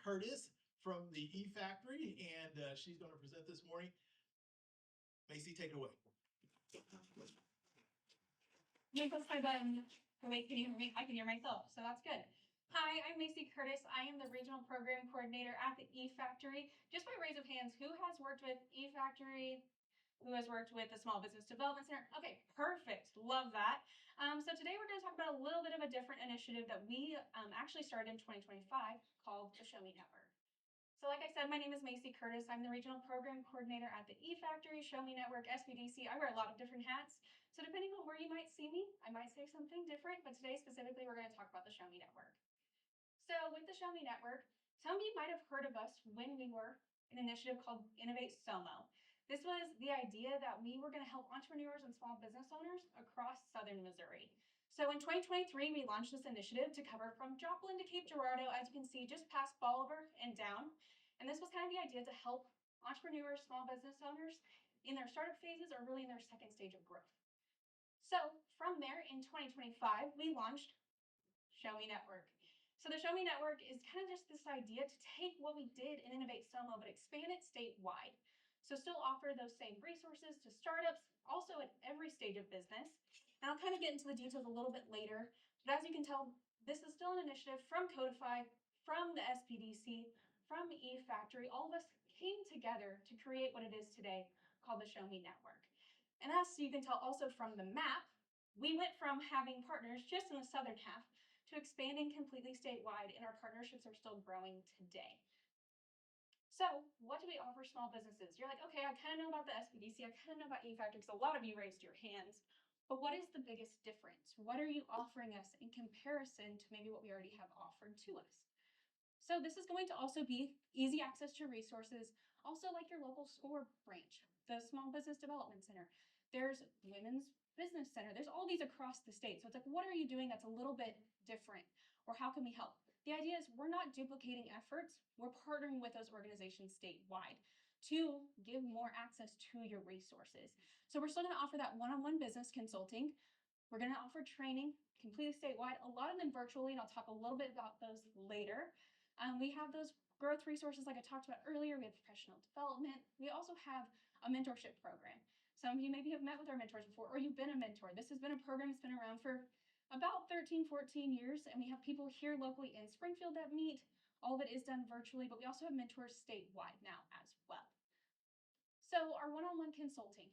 Curtis from the E-Factory, and she's going to present this morning. Macee, take it away. Wait, can you hear me? I can hear myself, so that's good. Hi, I'm Macee Curtis. I am the Regional Program Coordinator at the E-Factory. Just by raise of hands, who has worked with E-Factory? Who has worked with the Small Business Development Center? Okay, perfect. Love that. So today we're going to talk about a little bit of a different initiative that we actually started in 2025 called the Show Me Network. So like I said, my name is Macee Curtis. I'm the Regional Program Coordinator at the E-Factory, Show Me Network, SBDC. I wear a lot of different hats. So depending on where you might see me, I might say something different, but today specifically we're going to talk about the Show Me Network. So with the Show Me Network, some of you might have heard of us when we were an initiative called Innovate SOMO. This was the idea that we were going to help entrepreneurs and small business owners across Southern Missouri. So in 2023, we launched this initiative to cover from Joplin to Cape Girardeau, as you can see, just past Bolivar and down. And this was kind of the idea to help entrepreneurs, small business owners in their startup phases or really in their second stage of growth. So from there in 2025, we launched Show Me Network. So the Show Me Network is kind of just this idea to take what we did in Innovate SOMO, but expand it statewide. So still offer those same resources to startups, also at every stage of business. And I'll kind of get into the details a little bit later. But as you can tell, this is still an initiative from Codify, from the SBDC, from E-Factory. All of us came together to create what it is today called the Show Me Network. And as you can tell also from the map, we went from having partners just in the southern half to expanding completely statewide, and our partnerships are still growing today. So what do we offer small businesses? You're like, okay, I kind of know about the SBDC, I kind of know about E-Factory, because a lot of you raised your hands. But what is the biggest difference? What are you offering us in comparison to maybe what we already have offered to us? So this is going to also be easy access to resources, also like your local SCORE branch, the Small Business Development Center. There's Women's Business Center. There's all these across the state. So it's like, what are you doing that's a little bit different? Or how can we help? The idea is we're not duplicating efforts. We're partnering with those organizations statewide to give more access to your resources. So we're still going to offer that one-on-one business consulting. We're going to offer training completely statewide, a lot of them virtually, and I'll talk a little bit about those later. We have those growth resources like I talked about earlier. We have professional development. We also have a mentorship program. Some of you maybe have met with our mentors before, or you've been a mentor. This has been a program that's been around for about 13, 14 years, and we have people here locally in Springfield that meet. All of it is done virtually, but we also have mentors statewide now as well. So our one-on-one consulting,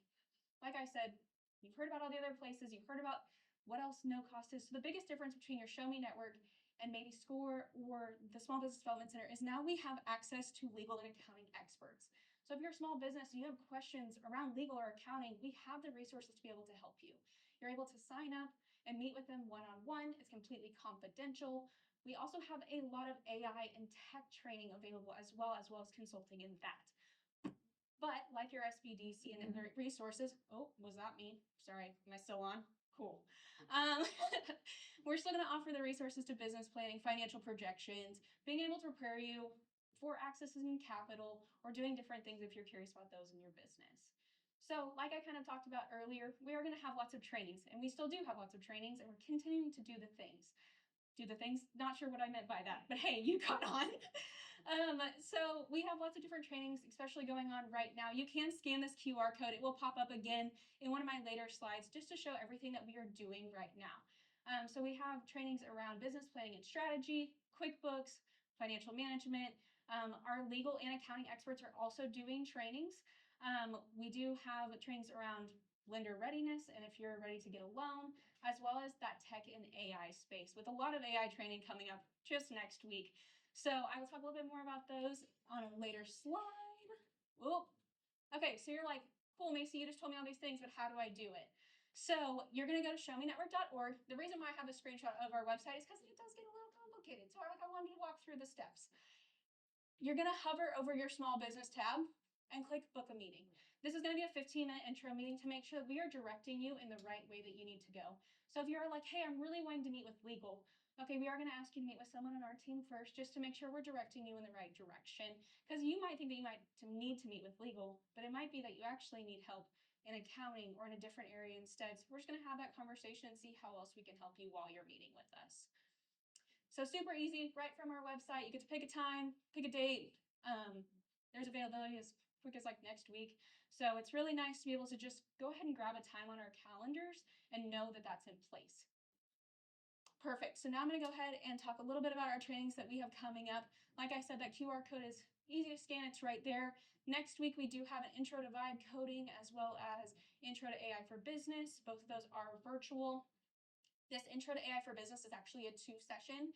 like I said, you've heard about all the other places, you've heard about what else no cost is. So the biggest difference between your Show Me Network and maybe SCORE or the Small Business Development Center is now we have access to legal and accounting experts. So if you're a small business and you have questions around legal or accounting, we have the resources to be able to help you. You're able to sign up and meet with them one-on-one. It's completely confidential. We also have a lot of AI and tech training available as well as consulting in that. But like your SBDC and their resources, oh, was that me? Sorry, am I still on? Cool. We're still going to offer the resources to business planning, financial projections, being able to prepare you for accessing capital or doing different things if you're curious about those in your business. So like I kind of talked about earlier, we are going to have lots of trainings, and we still do have lots of trainings, and we're continuing to do the things. Do the things? Not sure what I meant by that, but hey, you caught on. So we have lots of different trainings, especially going on right now. You can scan this QR code. It will pop up again in one of my later slides just to show everything that we are doing right now. So we have trainings around business planning and strategy, QuickBooks, financial management. Our legal and accounting experts are also doing trainings. We do have trainings around lender readiness and if you're ready to get a loan, as well as that tech and AI space with a lot of AI training coming up just next week. So I will talk a little bit more about those on a later slide. Whoop. Okay, so you're like, cool, Macee, you just told me all these things, but how do I do it? So you're going to go to showmenetwork.org. The reason why I have a screenshot of our website is because it does get a little complicated. So I wanted to walk through the steps. You're going to hover over your small business tab and click book a meeting. This is going to be a 15-minute intro meeting to make sure that we are directing you in the right way that you need to go. So if you're like, hey, I'm really wanting to meet with legal, okay, we are going to ask you to meet with someone on our team first just to make sure we're directing you in the right direction. Because you might think that you might need to meet with legal, but it might be that you actually need help in accounting or in a different area instead. So we're just going to have that conversation and see how else we can help you while you're meeting with us. So super easy, right from our website. You get to pick a time, pick a date. There's availability as quick as like next week. So it's really nice to be able to just go ahead and grab a time on our calendars and know that that's in place. Perfect. So now I'm going to go ahead and talk a little bit about our trainings that we have coming up. Like I said, that QR code is easy to scan. It's right there. Next week, we do have an intro to vibe coding as well as intro to AI for business. Both of those are virtual. This intro to AI for business is actually a 2-session.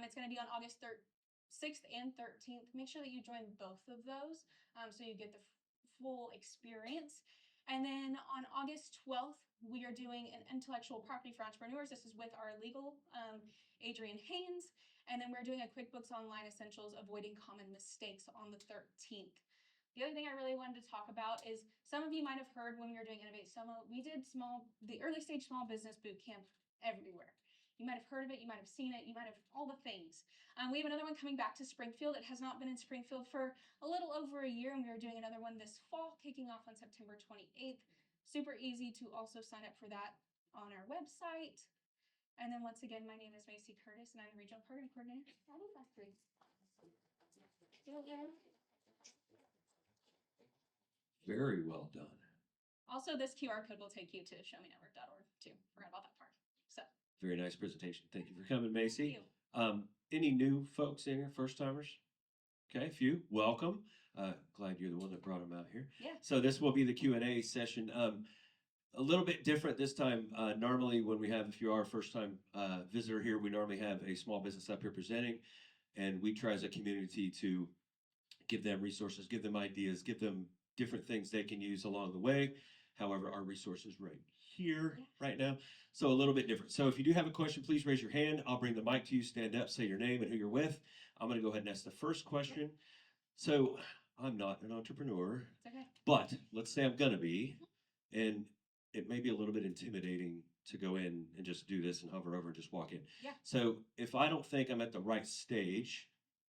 It's going to be on August 6th and 13th. Make sure that you join both of those so you get the full experience. And then on August 12th, we are doing an intellectual property for entrepreneurs. This is with our legal, Adrian Haynes. And then we're doing a QuickBooks Online Essentials Avoiding Common Mistakes on the 13th. The other thing I really wanted to talk about is some of you might have heard when we were doing Innovate Somo, we did the early stage small business boot camp everywhere. You might have heard of it, you might have seen it, you might have all the things. We have another one coming back to Springfield. It has not been in Springfield for a little over a year, and we are doing another one this fall, kicking off on September 28th. Super easy to also sign up for that on our website. And then once again, my name is Macee Curtis, and I'm the Regional Program Coordinator at eFactory. Very well done. Also, this QR code will take you to showmenetwork.org too. Forgot about that part. So Very nice presentation. Thank you for coming, Macee. thank you. Any new folks in here, first timers? Okay, a few. Welcome. Glad you're the one that brought them out here. Yeah. So this will be the Q&A session. A little bit different this time. Normally, when we have, if you are a first-time visitor here, we normally have a small business up here presenting, and we try as a community to give them resources, give them ideas, give them different things they can use along the way. However, our resources right here, right now. So a little bit different. So if you do have a question, please raise your hand. I'll bring the mic to you, stand up, say your name and who you're with. I'm going to go ahead and ask the first question. So I'm not an entrepreneur, It's okay. but let's say I'm going to be, and it may be a little bit intimidating to go in and just do this and hover over and just walk in. Yeah. So if I don't think I'm at the right stage,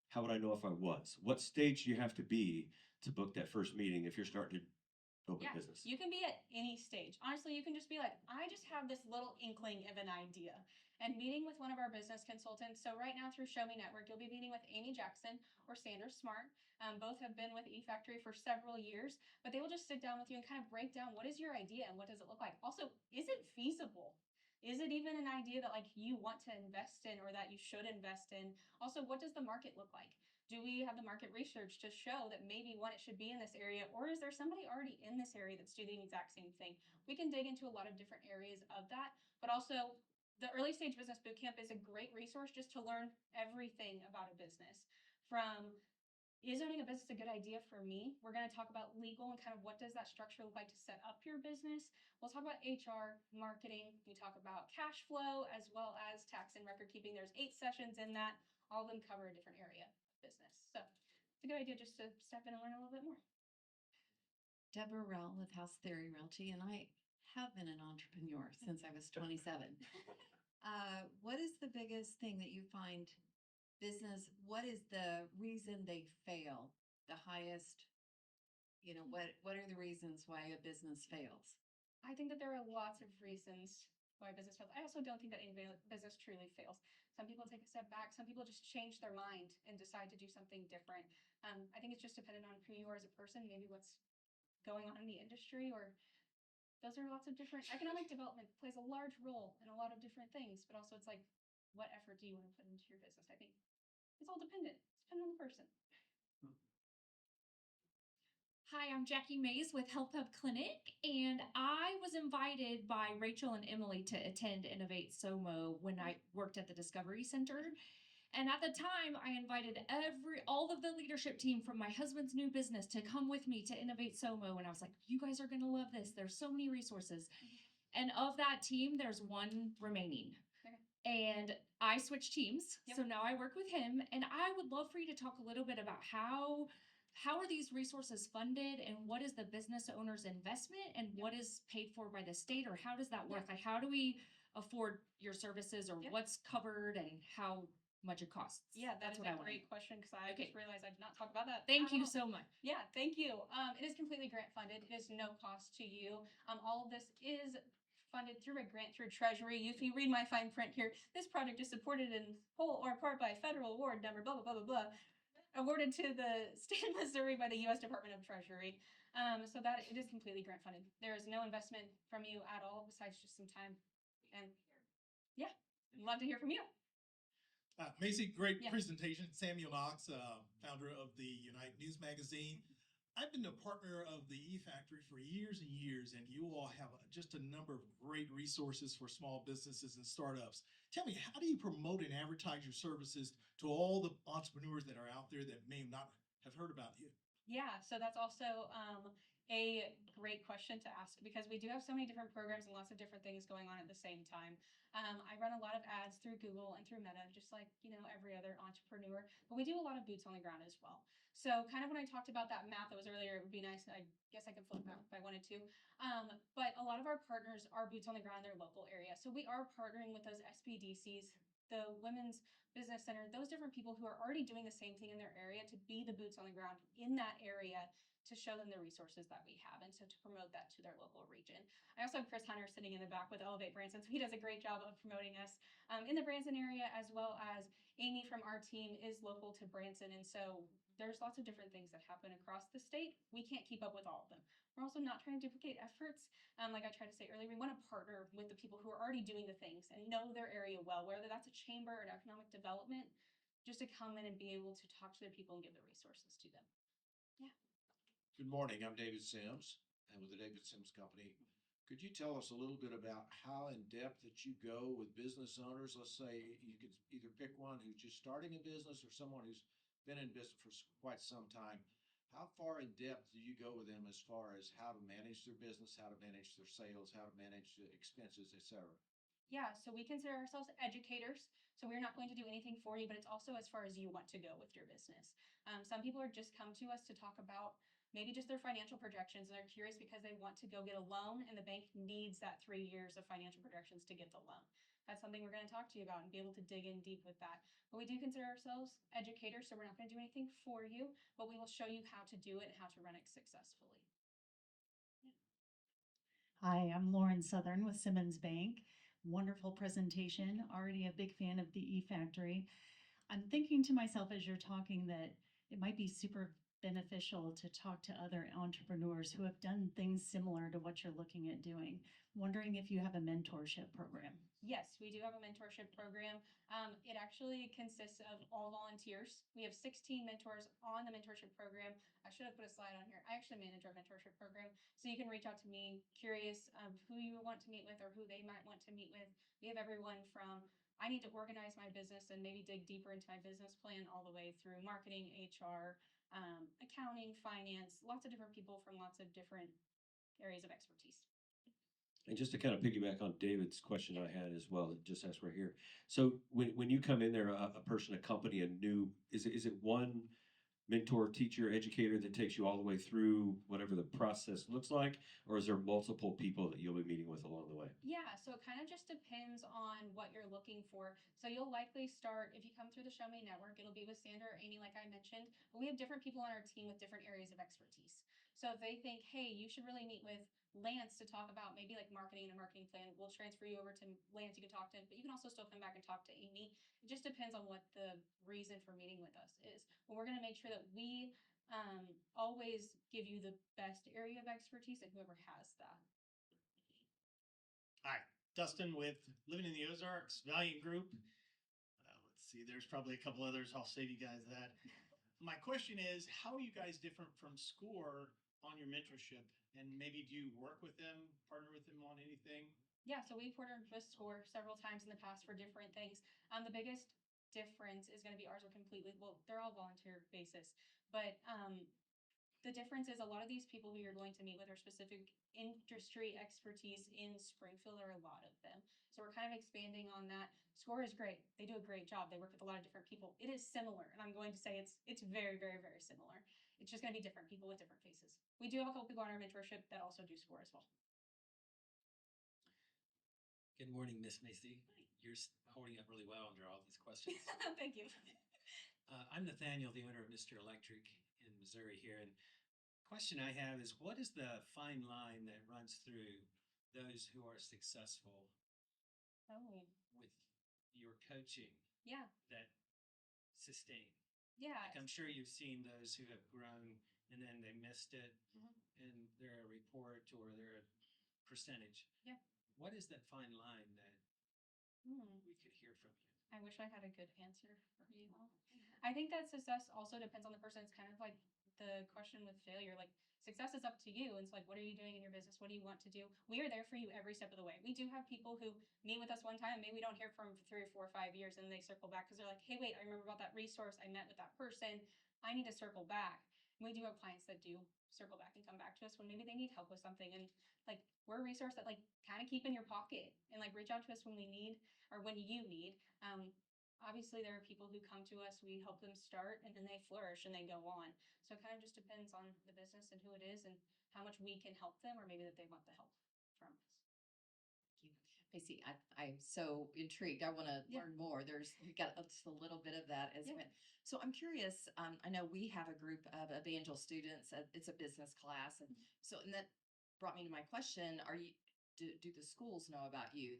how would I know if I was? What stage do you have to be to book that first meeting if you're starting to open Yeah, business? you can be at any stage. Honestly, you can just be like, I just have this little inkling of an idea. And meeting with one of our business consultants. So right now through Show Me Network, you'll be meeting with Amy Jackson or Sandra Smart. Both have been with eFactory for several years, but they will just sit down with you and kind of break down what is your idea and what does it look like. Also, is it feasible? Is it even an idea that like you want to invest in or that you should invest in? Also, what does the market look like? Do we have the market research to show that maybe one, it should be in this area, or is there somebody already in this area that's doing the exact same thing? We can dig into a lot of different areas of that, but also the early stage business bootcamp is a great resource just to learn everything about a business. From, is owning a business a good idea for me? We're going to talk about legal and kind of what does that structure look like to set up your business. We'll talk about HR, marketing. We talk about cash flow as well as tax and record keeping. There's 8 sessions in that. All of them cover a different area of business. So it's a good idea just to step in and learn a little bit more. Deborah Rell with House Theory Realty, and I have been an entrepreneur since I was 27. What is the biggest thing that you find what is the reason they fail? The highest, what are the reasons why a business fails? I think that there are lots of reasons why business fails. I also don't think that any business truly fails. Some people take a step back. Some people just change their mind and decide to do something different. I think it's just dependent on who you are as a person, maybe what's going on in the industry, or those are lots of different. Economic development plays a large role in a lot of different things, but also it's like, what effort do you want to put into your business? I think it's all dependent. It's dependent on the person. Hi, I'm Jackie Mays with Health Hub Clinic, and I was invited by Rachel and Emily to attend Innovate Somo when I worked at the Discovery Center. And at the time, I invited all of the leadership team from my husband's new business to come with me to Innovate Somo. And I was like, you guys are going to love this. There's so many resources. And of that team, there's one remaining. And I switched teams. Yep. So now I work with him. And I would love for you to talk a little bit about how are these resources funded, and what is the business owner's investment, and what is paid for by the state, or how does that work? Like, how do we afford your services, or what's covered and how much it costs? Yeah, that's what a I want. great question because I just realized I did not talk about that. Thank you so much. Yeah, thank you. It is completely grant funded. It is no cost to you. All of this is funded through a grant through Treasury. If you read my fine print here, this project is supported in whole or part by federal award number blah blah blah blah blah, awarded to the state of Missouri by the U.S. Department of Treasury. So that it is completely grant funded. There is no investment from you at all besides just some time. And yeah, I'd love to hear from you. Macee, great Yeah. presentation. Samuel Knox, founder of the Unite News Magazine. I've been a partner of the E-Factory for years and years, and you all have just a number of great resources for small businesses and startups. Tell me, how do you promote and advertise your services to all the entrepreneurs that are out there that may not have heard about you? Yeah, so that's also a great question to ask because we do have so many different programs and lots of different things going on at the same time. I run a lot of ads through Google and through Meta, just like, every other entrepreneur, but we do a lot of boots on the ground as well. So kind of when I talked about that map that was earlier, it would be nice. I guess I could flip that if I wanted to. But a lot of our partners are boots on the ground in their local area. So we are partnering with those SBDCs, the Women's Business Center, those different people who are already doing the same thing in their area to be the boots on the ground in that area to show them the resources that we have and so to promote that to their local region. I also have Chris Hunter sitting in the back with Elevate Branson, so he does a great job of promoting us in the Branson area, as well as Amy from our team is local to Branson, and so there's lots of different things that happen across the state. We can't keep up with all of them. We're also not trying to duplicate efforts. Like I tried to say earlier, we want to partner with the people who are already doing the things and know their area well, whether that's a chamber or economic development, just to come in and be able to talk to their people and give the resources to them. Yeah. Good morning, I'm David Sims, and with the David Sims Company. Could you tell us a little bit about how in depth that you go with business owners? Let's say you could either pick one who's just starting a business or someone who's been in business for quite some time. How far in depth do you go with them as far as how to manage their business, how to manage their sales, how to manage the expenses, etc.? Yeah, so we consider ourselves educators. So we're not going to do anything for you, but it's also as far as you want to go with your business. Some people are just come to us to talk about maybe just their financial projections, and they're curious because they want to go get a loan and the bank needs that 3 years of financial projections to get the loan. That's something we're going to talk to you about and be able to dig in deep with that. But we do consider ourselves educators, so we're not going to do anything for you, but we will show you how to do it and how to run it successfully. Hi, I'm Lauren Southern with Simmons Bank. Wonderful presentation. Already a big fan of the E-Factory. I'm thinking to myself as you're talking that it might be super beneficial to talk to other entrepreneurs who have done things similar to what you're looking at doing. Wondering if you have a mentorship program. Yes, we do have a mentorship program. It actually consists of all volunteers. We have 16 mentors on the mentorship program. I should have put a slide on here. I actually manage our mentorship program. So you can reach out to me, curious of who you want to meet with or who they might want to meet with. We have everyone from I need to organize my business and maybe dig deeper into my business plan all the way through marketing, HR, accounting, finance, lots of different people from lots of different areas of expertise. And just to kind of piggyback on David's question I had as well, just asked right here. So when you come in there, a person, a company, a new, is it one mentor, teacher, educator that takes you all the way through whatever the process looks like, or is there multiple people that you'll be meeting with along the way? Yeah, so it kind of just depends on what you're looking for. So you'll likely start, if you come through the Show Me Network, it'll be with Sandra or Amy, like I mentioned, but we have different people on our team with different areas of expertise. So if they think, hey, you should really meet with Lance to talk about maybe like marketing and a marketing plan, we'll transfer you over to Lance. You can talk to him, but you can also still come back and talk to Amy. It just depends on what the reason for meeting with us is. But we're going to make sure that we always give you the best area of expertise and whoever has that. Hi, Dustin with Living in the Ozarks, Valiant Group. Let's see, there's probably a couple others. I'll save you guys that. My question is, how are you guys different from SCORE on your mentorship? And maybe do you work with them, partner with them on anything? Yeah, so we've partnered with SCORE several times in the past for different things. The biggest difference is going to be ours are completely, well, they're all volunteer basis, but the difference is a lot of these people who you're going to meet with are specific industry expertise in Springfield, or a lot of them. So we're kind of expanding on that. SCORE is great. They do a great job. They work with a lot of different people. It is similar, and I'm going to say it's very, very, very similar. It's just going to be different people with different faces. We do have a couple people on our mentorship that also do SCORE as well. Good morning, Miss Macee. You're holding up really well under all these questions. Thank you. I'm Nathaniel, the owner of Mr. Electric in Missouri here. And the question I have is, what is the fine line that runs through those who are successful Oh, with your coaching yeah, that sustain? yeah. Like I'm sure you've seen those who have grown and then they missed it Mhm. and they're a report or they're a percentage. Yeah. What is that fine line that Hmm. we could hear from you? I wish I had a good answer for you all. I think that success also depends on the person. It's kind of like the question with failure. Like success is up to you. And it's like, what are you doing in your business? What do you want to do? We are there for you every step of the way. We do have people who meet with us one time, maybe we don't hear from them for 3 or 4 or 5 years, and they circle back because they're like, hey, wait, I remember about that resource. I met with that person. I need to circle back. And we do have clients that do circle back and come back to us when maybe they need help with something. And like we're a resource that like kind of keep in your pocket and like reach out to us when we need or when you need. Obviously there are people who come to us, we help them start and then they flourish and they go on. So it kind of just depends on the business and who it is and how much we can help them or maybe that they want the help from us. Macee, I'm so intrigued. I want to Yeah. learn more. You got just a little bit of that as Yeah. well. So I'm curious. I know we have a group of Evangel students. It's a business class, and that brought me to my question: do the schools know about you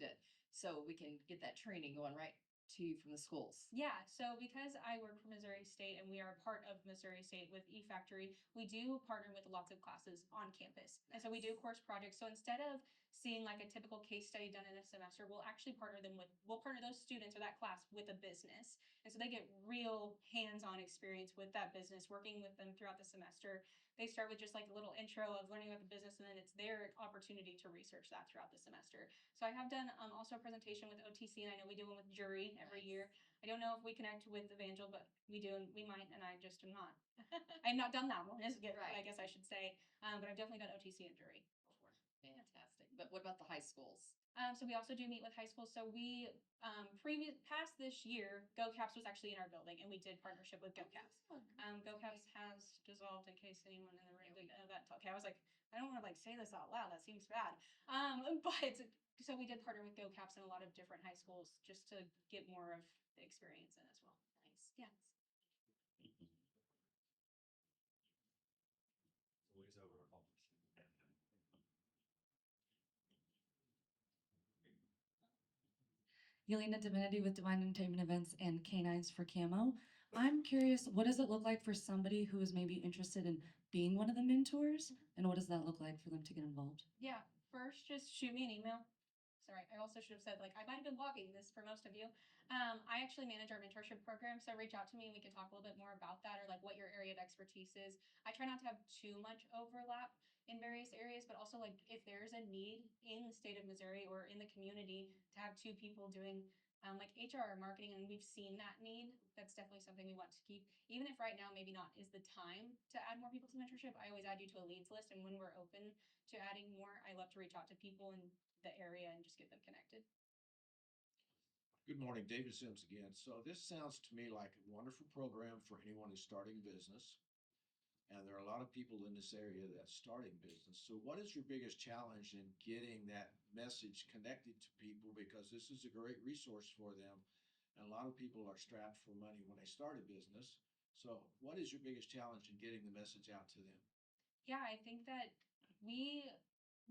so we can get that training going right to you from the schools? Yeah, so because I work for Missouri State and we are part of Missouri State with eFactory, we do partner with lots of classes on campus. And so we do course projects. So instead of seeing like a typical case study done in a semester, we'll actually we'll partner those students or that class with a business. And so they get real hands-on experience with that business, working with them throughout the semester. They start with just like a little intro of learning about the business, and then it's their opportunity to research that throughout the semester. So I have done also a presentation with OTC, and I know we do one with jury every year. I don't know if we connect with Evangel, but we do, and we might, and I just am not. I've not done that one, is good, Right. I guess I should say. But I've definitely done OTC and jury before. Fantastic. But what about the high schools? So we also do meet with high schools. So we past this year, GoCaps was actually in our building, and we did partnership with GoCaps. GoCaps has dissolved. In case anyone in the room didn't know that. Okay, I was like, I don't want to like say this out loud. That seems bad. But so we did partner with GoCaps in a lot of different high schools just to get more of the experience in as well. Nice. Yeah. Yelena Divinity with Divine Entertainment Events and Canines for Camo. I'm curious, what does it look like for somebody who is maybe interested in being one of the mentors? And what does that look like for them to get involved? Yeah, first just shoot me an email. Sorry, I also should have said, like, I might have been blogging this for most of you. I actually manage our mentorship program, so reach out to me and we can talk a little bit more about that or like what your area of expertise is. I try not to have too much overlap in various areas, but also like if there's a need in the state of Missouri or in the community to have two people doing like HR or marketing, and we've seen that need, that's definitely something we want to keep. Even if right now maybe not is the time to add more people to mentorship, I always add you to a leads list, and when we're open to adding more, I love to reach out to people in the area and just get them connected. Good morning, David Sims again. So this sounds to me like a wonderful program for anyone who's starting a business. And there are a lot of people in this area that's starting business. So what is your biggest challenge in getting that message connected to people? Because this is a great resource for them. And a lot of people are strapped for money when they start a business. So what is your biggest challenge in getting the message out to them? Yeah, I think that we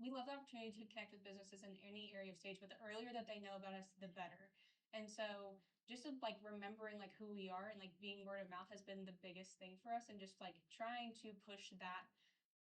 love the opportunity to connect with businesses in any area of stage, but the earlier that they know about us, the better. And so just like remembering like who we are and like being word of mouth has been the biggest thing for us, and just like trying to push that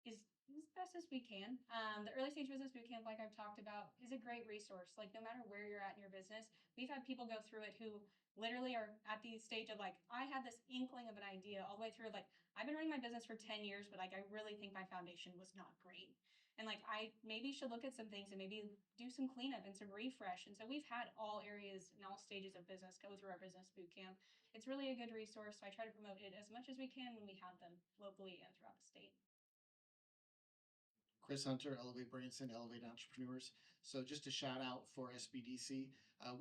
is as best as we can. The early stage business bootcamp, like I've talked about, is a great resource. Like no matter where you're at in your business, we've had people go through it who literally are at the stage of like, I had this inkling of an idea all the way through. Like I've been running my business for 10 years, but like I really think my foundation was not great. And like I maybe should look at some things and maybe do some cleanup and some refresh. And so we've had all areas and all stages of business go through our business bootcamp. It's really a good resource. So I try to promote it as much as we can when we have them locally and throughout the state. Chris Hunter, Elevate Branson, Elevate Entrepreneurs. So just a shout out for SBDC.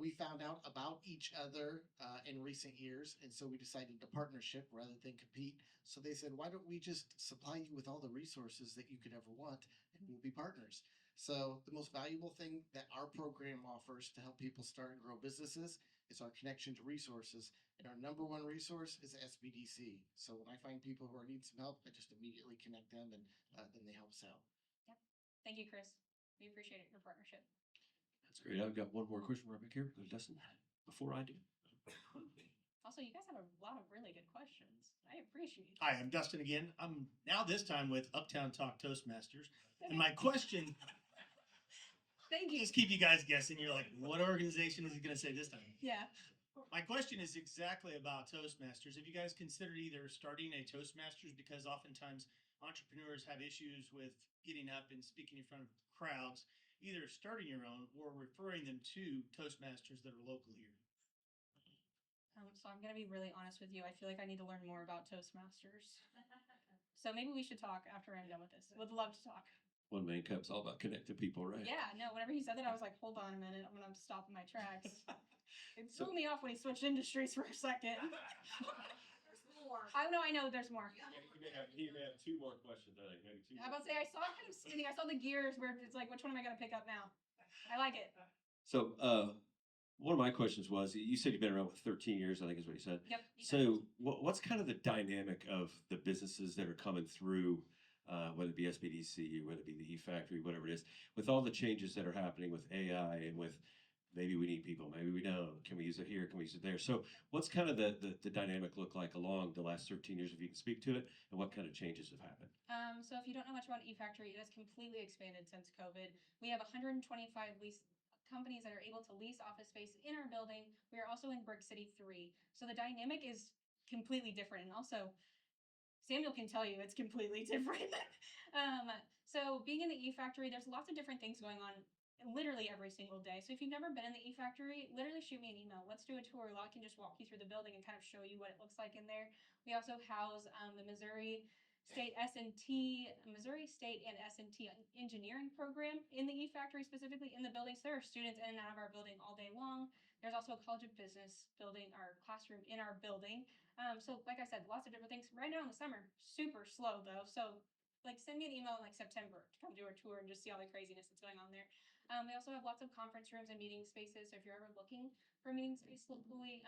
We found out about each other in recent years, and so we decided to partnership rather than compete. So they said, why don't we just supply you with all the resources that you could ever want, and we'll be partners. So the most valuable thing that our program offers to help people start and grow businesses is our connection to resources. And our number one resource is SBDC. So when I find people who are needing some help, I just immediately connect them, and then they help us out. Thank you, Chris. We appreciate your partnership. That's great. I've got one more question right back here, Dustin, before I do. Also, you guys have a lot of really good questions. I appreciate it. Hi, I'm Dustin again. I'm now this time with Uptown Talk Toastmasters. And my question, Thank you. just keep you guys guessing. You're like, what organization is he going to say this time? Yeah. My question is exactly about Toastmasters. Have you guys considered either starting a Toastmasters, because oftentimes entrepreneurs have issues with getting up and speaking in front of crowds, either starting your own or referring them to Toastmasters that are local here? So I'm gonna be really honest with you. I feel like I need to learn more about Toastmasters. So maybe we should talk after I'm done with this. Would love to talk. One Man Cup's all about connecting people, right? Yeah, no, whenever he said that, I was like, hold on a minute. I'm gonna stop in my tracks. It threw me off when he switched industries for a second. I know there's more. He may have two more questions, I think, maybe two. I was about to say, I saw kind of spinning. I saw the gears where it's like, which one am I gonna pick up now? I like it. So, one of my questions was, you said you've been around for 13 years, I think is what you said. Yep. So what's kind of the dynamic of the businesses that are coming through, whether it be SBDC, whether it be the E-Factory, whatever it is, with all the changes that are happening with AI and with maybe we need people, maybe we don't, can we use it here, can we use it there? So what's kind of the dynamic look like along the last 13 years, if you can speak to it, and what kind of changes have happened? So if you don't know much about E-Factory, it has completely expanded since COVID. We have 125 companies that are able to lease office space in our building. We are also in Brick City 3. So the dynamic is completely different. And also, Samuel can tell you it's completely different. So being in the E-Factory, there's lots of different things going on literally every single day. So if you've never been in the E-Factory, literally shoot me an email. Let's do a tour. I can just walk you through the building and kind of show you what it looks like in there. We also house the Missouri State S&T and S&T engineering program in the E-Factory, specifically in the buildings. There are students in and out of our building all day long. There's also a College of Business building, our classroom in our building. So like I said, lots of different things. Right now in the summer, super slow though. So like send me an email in like September to come do a tour and just see all the craziness that's going on there. We also have lots of conference rooms and meeting spaces. So if you're ever looking for a meeting space locally,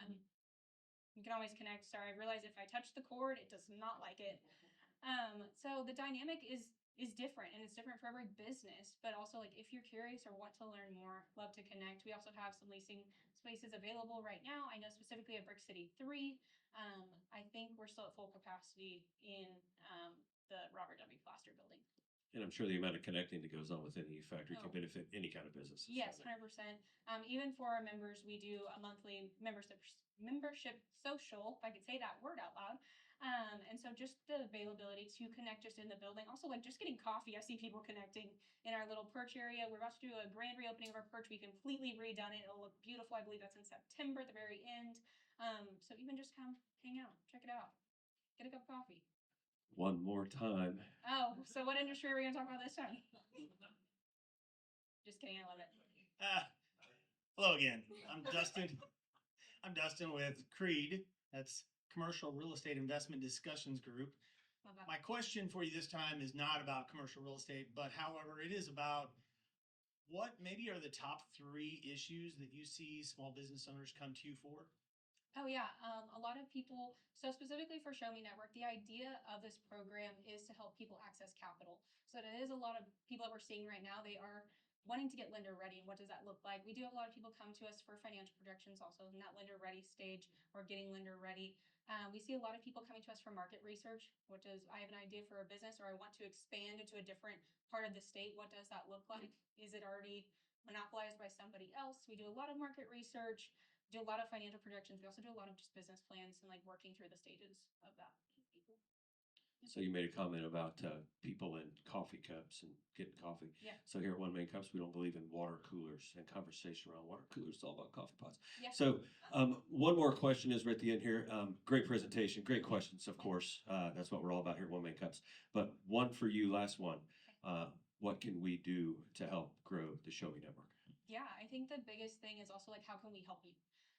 you can always connect. Sorry, I realize if I touch the cord, it does not like it. So the dynamic is different, and it's different for every business, but also like if you're curious or want to learn more, love to connect. We also have some leasing spaces available right now. I know specifically at Brick City 3. I think we're still at full capacity in the Robert W. Foster building. And I'm sure the amount of connecting that goes on within the E-Factory can Oh. benefit any kind of business. Yes, 100%. Even for our members, we do a monthly membership social, if I could say that word out loud. And so just the availability to connect just in the building. Also, like just getting coffee. I see people connecting in our little perch area. We're about to do a grand reopening of our perch. We completely redone it. It'll look beautiful. I believe that's in September at the very end. So even just come hang out, check it out, get a cup of coffee. One more time. Oh, so what industry are we gonna talk about this time? Just kidding, I love it. Hello again. I'm Dustin. I'm Dustin with Creed. That's Commercial Real Estate Investment Discussions Group. Love that. My question for you this time is not about commercial real estate, but however, it is about what maybe are the top 3 issues that you see small business owners come to you for? Oh yeah, a lot of people, so specifically for Show Me Network, the idea of this program is to help people access capital. So it is a lot of people that we're seeing right now, they are wanting to get lender ready. And what does that look like? We do have a lot of people come to us for financial projections also in that lender ready stage or getting lender ready. We see a lot of people coming to us for market research, which is I have an idea for a business or I want to expand into a different part of the state. What does that look like? Is it already monopolized by somebody else? We do a lot of market research, do a lot of financial projections. We also do a lot of just business plans and like working through the stages of that. So you made a comment about people in coffee cups and getting coffee. Yeah. So here at One Man Cups, we don't believe in water coolers and conversation around water coolers. It's all about coffee pots. Yeah. So one more question as we're at the end here. Great presentation, great questions, of course. That's what we're all about here at One Man Cups. But one for you, last one. What can we do to help grow the Show Me Network? Yeah, I think the biggest thing is also like, how can we help you?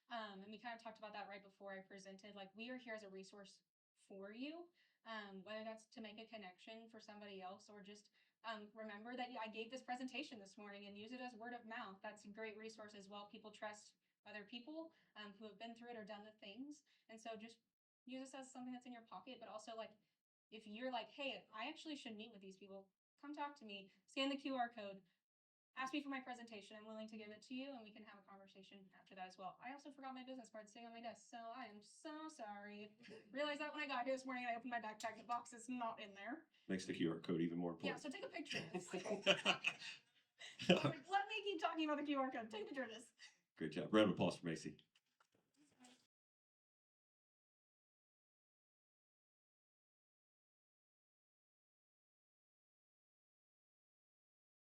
And we kind of talked about that right before I presented. Like, we are here as a resource for you, whether that's to make a connection for somebody else or just remember that I gave this presentation this morning and use it as word of mouth. That's a great resource as well. People trust other people who have been through it or done the things. And so just use this as something that's in your pocket, but also like, if you're like, hey, I actually should meet with these people, come talk to me, scan the QR code, ask me for my presentation. I'm willing to give it to you and we can have a conversation after that as well. I also forgot my business card sitting on my desk, so I am so sorry. Realized that when I got here this morning and I opened my backpack, the box is not in there. Makes the QR code even more Yeah, important. so take a picture of this. I was like, let me keep talking about the QR code. Take a picture of this. Great job. Round of applause for Macee.